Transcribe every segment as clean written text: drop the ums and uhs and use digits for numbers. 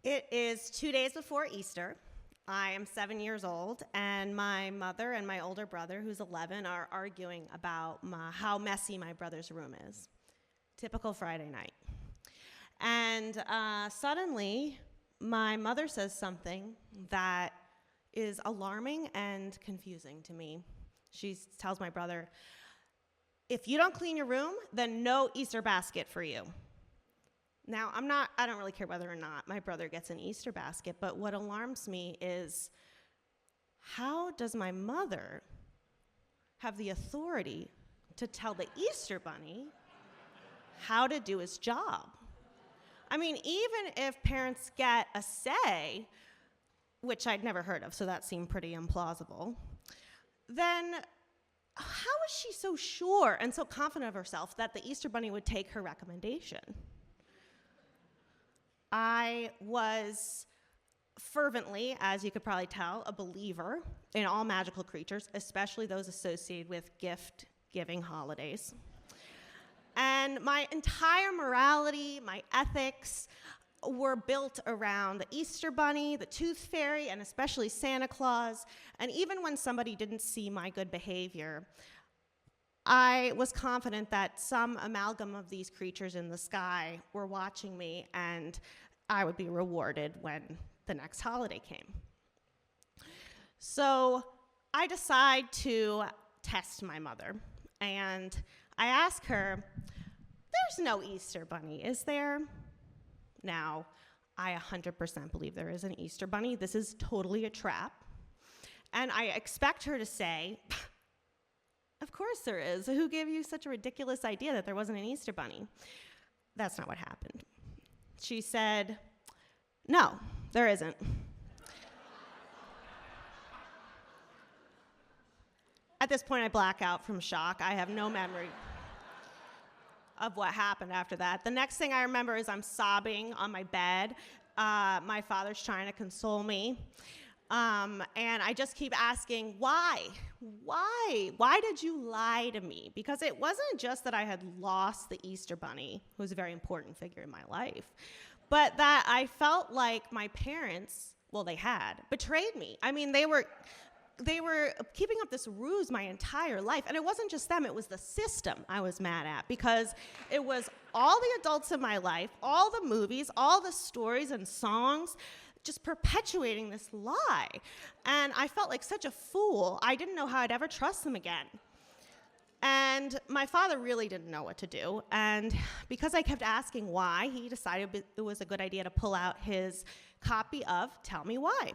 It is 2 days before Easter. I am 7 years old, and my mother and my older brother, who's 11, are arguing about how messy my brother's room is. Typical Friday night. And suddenly, my mother says something that is alarming and confusing to me. She tells my brother, "If you don't clean your room, then no Easter basket for you." Now, I don't really care whether or not my brother gets an Easter basket, but what alarms me is, how does my mother have the authority to tell the Easter Bunny how to do his job? I mean, even if parents get a say, which I'd never heard of, so that seemed pretty implausible, then how is she so sure and so confident of herself that the Easter Bunny would take her recommendation? I was fervently, as you could probably tell, a believer in all magical creatures, especially those associated with gift-giving holidays. And my entire morality, my ethics, were built around the Easter Bunny, the Tooth Fairy, and especially Santa Claus. And even when somebody didn't see my good behavior, I was confident that some amalgam of these creatures in the sky were watching me, and I would be rewarded when the next holiday came. So I decide to test my mother, and I ask her, "There's no Easter Bunny, is there?" Now, I 100% believe there is an Easter Bunny. This is totally a trap. And I expect her to say, "Of course there is. Who gave you such a ridiculous idea that there wasn't an Easter Bunny?" That's not what happened. She said, "No, there isn't." At this point, I black out from shock. I have no memory of what happened after that. The next thing I remember is I'm sobbing on my bed. My father's trying to console me. And I just keep asking, why? Why did you lie to me? Because it wasn't just that I had lost the Easter Bunny, who was a very important figure in my life, but that I felt like my parents, well, they had, betrayed me. I mean, they were keeping up this ruse my entire life. And it wasn't just them, it was the system I was mad at, because it was all the adults in my life, all the movies, all the stories and songs, just perpetuating this lie. And I felt like such a fool. I didn't know how I'd ever trust them again. And my father really didn't know what to do. And because I kept asking why, he decided it was a good idea to pull out his copy of Tell Me Why.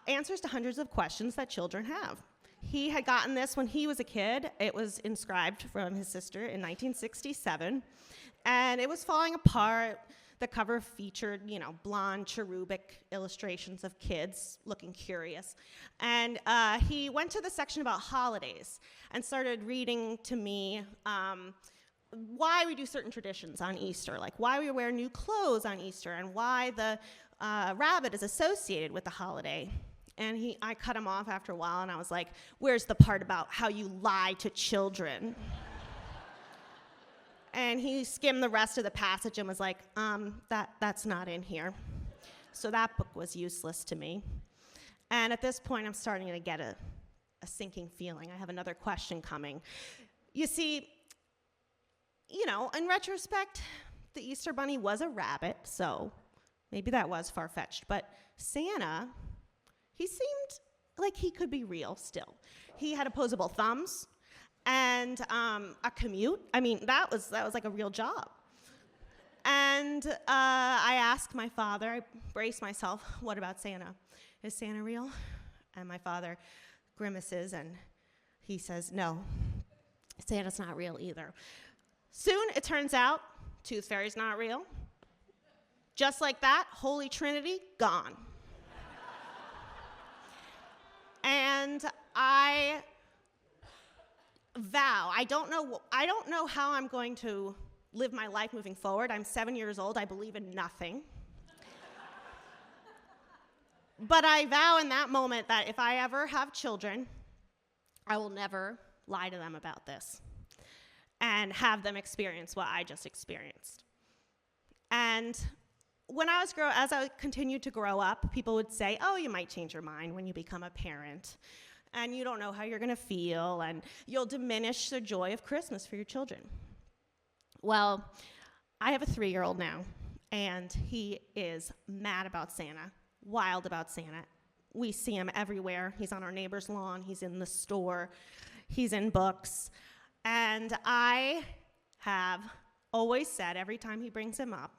Answers to hundreds of questions that children have. He had gotten this when he was a kid. It was inscribed from his sister in 1967, and it was falling apart. The cover featured, blonde, cherubic illustrations of kids looking curious. And he went to the section about holidays and started reading to me why we do certain traditions on Easter, like why we wear new clothes on Easter, and why the rabbit is associated with the holiday. And I cut him off after a while, and I was like, "Where's the part about how you lie to children?" And he skimmed the rest of the passage and was like, that's not in here. So that book was useless to me. And at this point, I'm starting to get a sinking feeling. I have another question coming. You see, in retrospect, the Easter Bunny was a rabbit, so maybe that was far-fetched. But Santa, he seemed like he could be real still. He had opposable thumbs and a commute. I mean, that was like a real job. And I asked my father, I braced myself, "What about Santa? Is Santa real?" And my father grimaces and he says, "No, Santa's not real either." Soon it turns out Tooth Fairy's not real. Just like that, Holy Trinity, gone. And I vow, I don't know how I'm going to live my life moving forward. I'm 7 years old. I believe in nothing. But I vow in that moment that if I ever have children, I will never lie to them about this and have them experience what I just experienced. And as I continued to grow up, people would say, oh, you might change your mind when you become a parent, and you don't know how you're going to feel, and you'll diminish the joy of Christmas for your children. Well, I have a 3-year-old now, and he is mad about Santa, wild about Santa. We see him everywhere. He's on our neighbor's lawn. He's in the store. He's in books. And I have always said, every time he brings him up,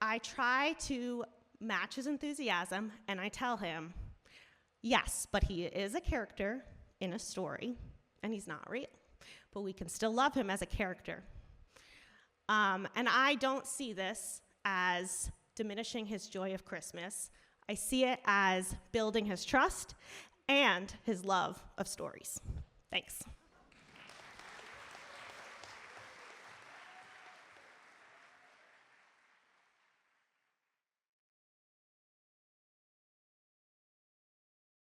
I try to match his enthusiasm, and I tell him, yes, but he is a character in a story, and he's not real. But we can still love him as a character. And I don't see this as diminishing his joy of Christmas. I see it as building his trust and his love of stories. Thanks.